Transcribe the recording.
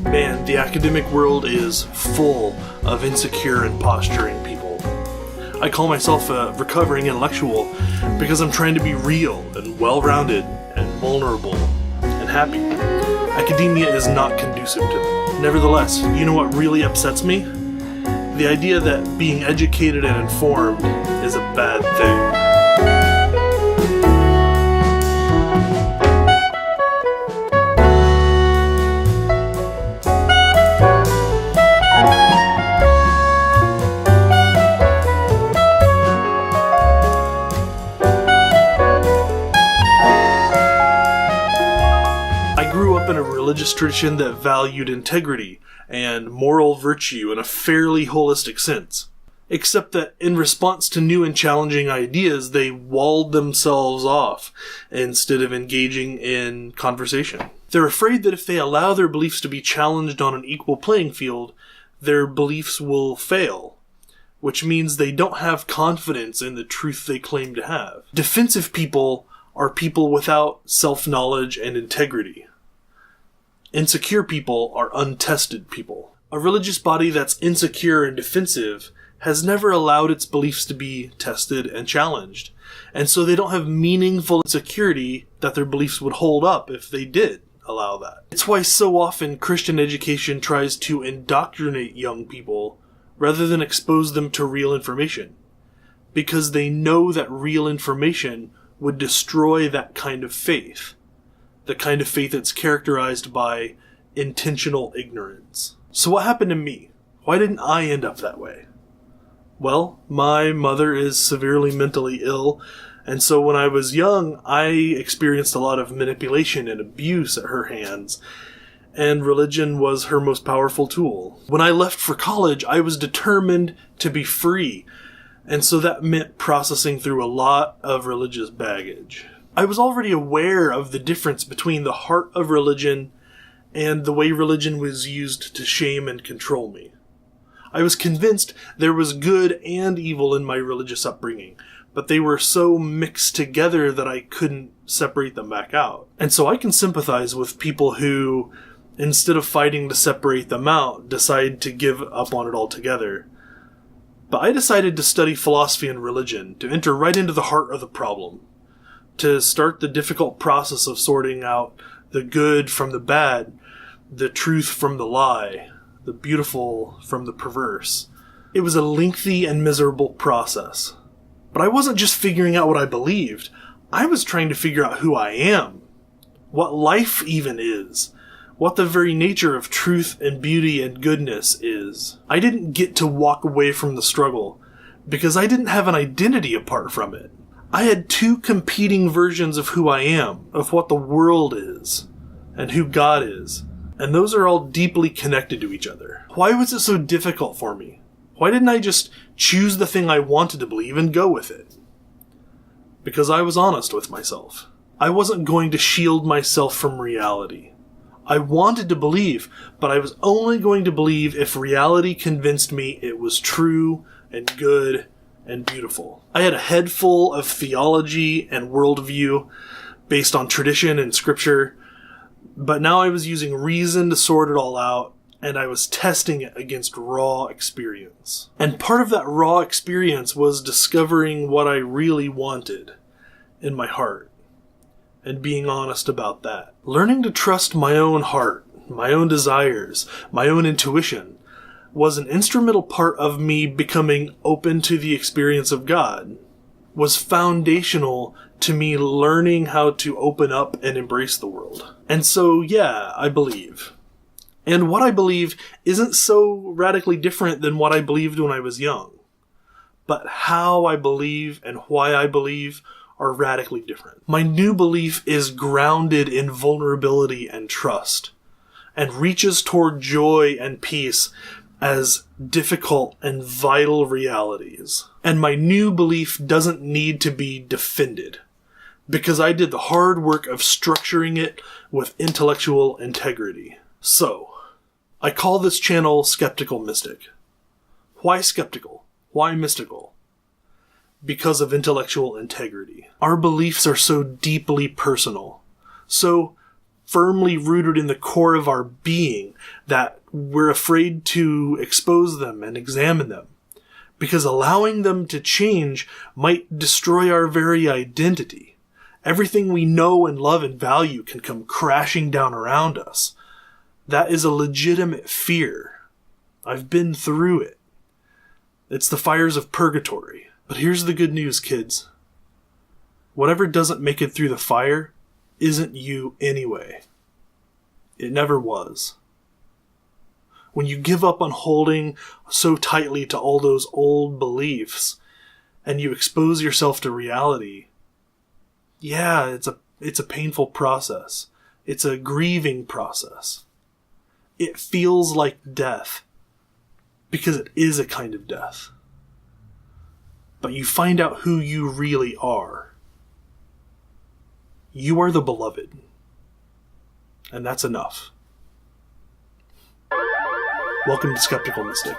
Man, the academic world is full of insecure and posturing people. I call myself a recovering intellectual because I'm trying to be real and well-rounded and vulnerable and happy. Academia is not conducive to that. Nevertheless, you know what really upsets me? The idea that being educated and informed is a bad thing. In a religious tradition that valued integrity and moral virtue in a fairly holistic sense. Except that in response to new and challenging ideas, they walled themselves off instead of engaging in conversation. They're afraid that if they allow their beliefs to be challenged on an equal playing field, their beliefs will fail, which means they don't have confidence in the truth they claim to have. Defensive people are people without self-knowledge and integrity. Insecure people are untested people. A religious body that's insecure and defensive has never allowed its beliefs to be tested and challenged, and so they don't have meaningful security that their beliefs would hold up if they did allow that. It's why so often Christian education tries to indoctrinate young people rather than expose them to real information, because they know that real information would destroy that kind of faith. The kind of faith that's characterized by intentional ignorance. So what happened to me? Why didn't I end up that way? Well, my mother is severely mentally ill, and so when I was young, I experienced a lot of manipulation and abuse at her hands, and religion was her most powerful tool. When I left for college, I was determined to be free, and so that meant processing through a lot of religious baggage. I was already aware of the difference between the heart of religion and the way religion was used to shame and control me. I was convinced there was good and evil in my religious upbringing, but they were so mixed together that I couldn't separate them back out. And so I can sympathize with people who, instead of fighting to separate them out, decide to give up on it altogether. But I decided to study philosophy and religion, to enter right into the heart of the problem. To start the difficult process of sorting out the good from the bad, the truth from the lie, the beautiful from the perverse. It was a lengthy and miserable process. But I wasn't just figuring out what I believed. I was trying to figure out who I am, what life even is, what the very nature of truth and beauty and goodness is. I didn't get to walk away from the struggle because I didn't have an identity apart from it. I had two competing versions of who I am, of what the world is, and who God is. And those are all deeply connected to each other. Why was it so difficult for me? Why didn't I just choose the thing I wanted to believe and go with it? Because I was honest with myself. I wasn't going to shield myself from reality. I wanted to believe, but I was only going to believe if reality convinced me it was true and good and beautiful. I had a head full of theology and worldview based on tradition and scripture, but now I was using reason to sort it all out, and I was testing it against raw experience. And part of that raw experience was discovering what I really wanted in my heart, and being honest about that. Learning to trust my own heart, my own desires, my own intuition, was an instrumental part of me becoming open to the experience of God, was foundational to me learning how to open up and embrace the world. And so, yeah, I believe. And what I believe isn't so radically different than what I believed when I was young. But how I believe and why I believe are radically different. My new belief is grounded in vulnerability and trust, and reaches toward joy and peace as difficult and vital realities. And my new belief doesn't need to be defended, because I did the hard work of structuring it with intellectual integrity. So, I call this channel Skeptical Mystic. Why skeptical? Why mystical? Because of intellectual integrity. Our beliefs are so deeply personal, so firmly rooted in the core of our being that we're afraid to expose them and examine them. Because allowing them to change might destroy our very identity. Everything we know and love and value can come crashing down around us. That is a legitimate fear. I've been through it. It's the fires of purgatory. But here's the good news, kids. Whatever doesn't make it through the fire isn't you anyway. It never was. When you give up on holding so tightly to all those old beliefs and you expose yourself to reality, yeah, it's a painful process. It's a grieving process. It feels like death because it is a kind of death. But you find out who you really are. You are the beloved. And that's enough. Welcome to Skeptical Mystic.